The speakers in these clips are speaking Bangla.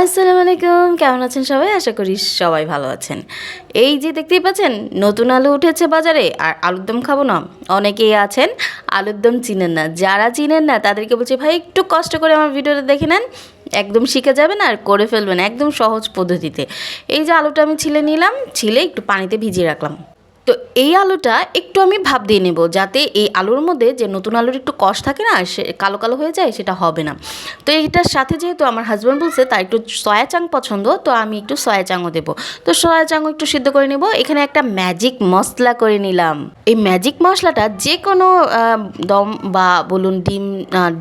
আসসালামু আলাইকুম, কেমন আছেন সবাই? আশা করি সবাই ভালো আছেন। এই যে দেখতেই পাচ্ছেন নতুন আলু উঠেছে বাজারে, আর আলুর দম খাবো না। অনেকেই আছেন আলুর দম চিনেন না, যারা চিনেন না তাদেরকে বলছি ভাই একটু কষ্ট করে আমার ভিডিওটা দেখে নেন, একদম শিখে যাবেন আর করে ফেলবেন একদম সহজ পদ্ধতিতে। এই যে আলুটা আমি ছিলে নিলাম, ছিলে একটু পানিতে ভিজিয়ে রাখলাম। তো এই আলুটা একটু আমি ভাপ দিয়ে নেব, যাতে এই আলুর মধ্যে যে নতুন আলুর একটু কষ থাকে না, সে কালো কালো হয়ে যায়, সেটা হবে না। তো এইটার সাথে যেহেতু আমার হাজব্যান্ড বলছে তার একটু সয়া চাং পছন্দ, তো আমি একটু সয়া চাংও দেবো। তো সয়া চাংও একটু সিদ্ধ করে নেব। এখানে একটা ম্যাজিক মশলা করে নিলাম। এই ম্যাজিক মশলাটা যে কোনো দম বা বলুন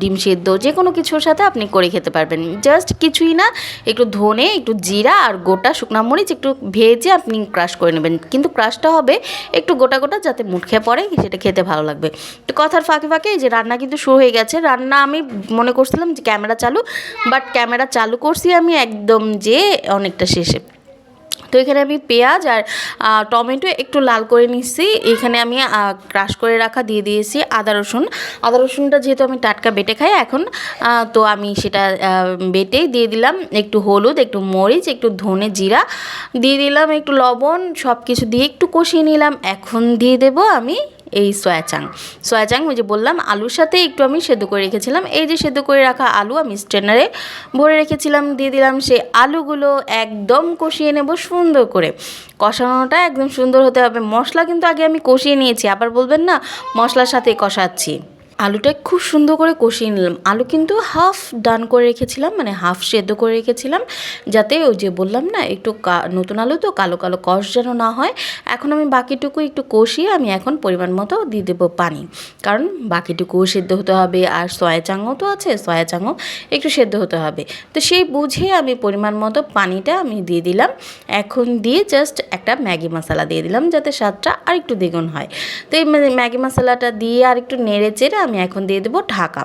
ডিম সেদ্ধ যে কোনো কিছুর সাথে আপনি করে খেতে পারবেন। জাস্ট কিছুই না, একটু ধনে, একটু জিরা আর গোটা শুকনো মরিচ একটু ভেজে আপনি ক্রাশ করে নেবেন, কিন্তু ক্রাশটা হবে একটু গোটা গোটা, যাতে মুখে পড়ে, সেটা খেতে ভালো লাগবে। তো কথার ফাঁকে ফাঁকে এই যে রান্না কিন্তু শুরু হয়ে গেছে। রান্না আমি মনে করছিলাম যে ক্যামেরা চালু, বাট ক্যামেরা চালু করছি আমি একদম যে অনেকটা শেষে। তো এখানে আমি পেঁয়াজ আর টমেটো একটু লাল করে নিচ্ছি। এখানে আমি ক্রাশ করে রাখা দিয়ে দিয়েছি আদা রসুনটা যেহেতু আমি টাটকা বেটে খাই এখন, তো আমি সেটা বেটেই দিয়ে দিলাম। একটু হলুদ, একটু মরিচ, একটু ধনে জিরা দিয়ে দিলাম, একটু লবণ, সব কিছু দিয়ে একটু কষিয়ে নিলাম। এখন দিয়ে দেবো আমি এই সয়া চাং ওই যে বললাম আলুর সাথে একটু আমি সেদ্ধ করে রেখেছিলাম। এই যে সেদ্ধ করে রাখা আলু আমি স্ট্রেনারে ভরে রেখেছিলাম, দিয়ে দিলাম। সেই আলুগুলো একদম কষিয়ে নেব সুন্দর করে। কষানোটা একদম সুন্দর হতে হবে। মশলা কিন্তু আগে আমি কষিয়ে নিয়েছি, আবার বলবেন না মশলার সাথে কষাচ্ছি। আলুটা খুব সুন্দর করে কষিয়ে নিলাম। আলু কিন্তু হাফ ডান করে রেখেছিলাম, মানে হাফ সেদ্ধ করে রেখেছিলাম, যাতে ওই যে বললাম না একটু নতুন আলু তো কালো কালো কষ যেন না হয়। এখন আমি বাকিটুকু একটু কষিয়ে আমি এখন পরিমাণ মতো দিয়ে দেবো পানি, কারণ বাকিটুকুও সেদ্ধ হতে হবে। আর সয়া চাংও তো আছে, সয়া চাংও একটু সেদ্ধ হতে হবে। তো সেই বুঝে আমি পরিমাণ মতো পানিটা আমি দিয়ে দিলাম। এখন দিয়ে জাস্ট একটা ম্যাগি মশলা দিয়ে দিলাম, যাতে স্বাদটা আর একটু দ্বিগুণ হয়। তো এই ম্যাগি মশলাটা দিয়ে আর একটু নেড়ে চেড়ে আমি এখন দিয়ে দেবো ঢাকা।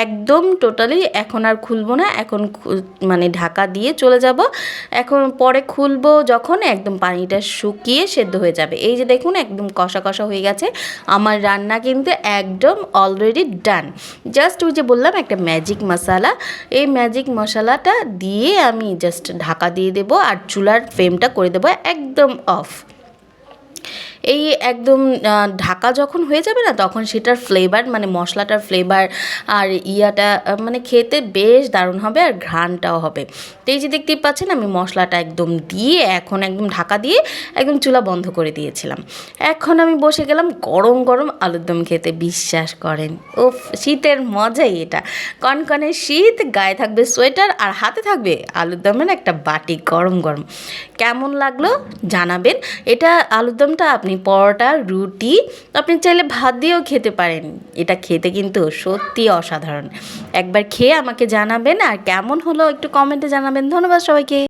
একদম টোটালি এখন আর খুলবো না, এখন মানে ঢাকা দিয়ে চলে যাব। এখন পরে খুলবো যখন একদম পানিটা শুকিয়ে সেদ্ধ হয়ে যাবে। এই যে দেখুন একদম কষা কষা হয়ে গেছে আমার রান্না, কিন্তু একদম অলরেডি ডান। জাস্ট ওই যে বললাম একটা ম্যাজিক মশলা, এই ম্যাজিক মশলাটা দিয়ে আমি জাস্ট ঢাকা দিয়ে দেবো আর চুলার ফ্লেমটা করে দেবো একদম অফ। এই একদম ঢাকা যখন হয়ে যাবে না, তখন সেটার ফ্লেভার মানে মশলাটার ফ্লেভার আর ইয়াটা মানে খেতে বেশ দারুণ হবে আর ঘ্রাণটাও হবে। তো এই যে দেখতেই পাচ্ছেন আমি মশলাটা একদম দিয়ে এখন একদম ঢাকা দিয়ে একদম চুলা বন্ধ করে দিয়েছিলাম। এখন আমি বসে গেলাম গরম গরম আলুর দম খেতে। বিশ্বাস করেন ও শীতের মজাই এটা, কনকনে শীত, গায়ে থাকবে সোয়েটার আর হাতে থাকবে আলুর দমের একটা বাটি গরম গরম। কেমন লাগলো জানাবেন। এটা আলুর দমটা আপনি পরোটা, রুটি, আপনি চাইলে ভাত দিয়েও খেতে পারেন। এটা খেতে কিন্তু সত্যি অসাধারণ। একবার খেয়ে আমাকে জানাবেন, আর কেমন হলো একটু কমেন্টে জানাবেন। ধন্যবাদ সবাইকে।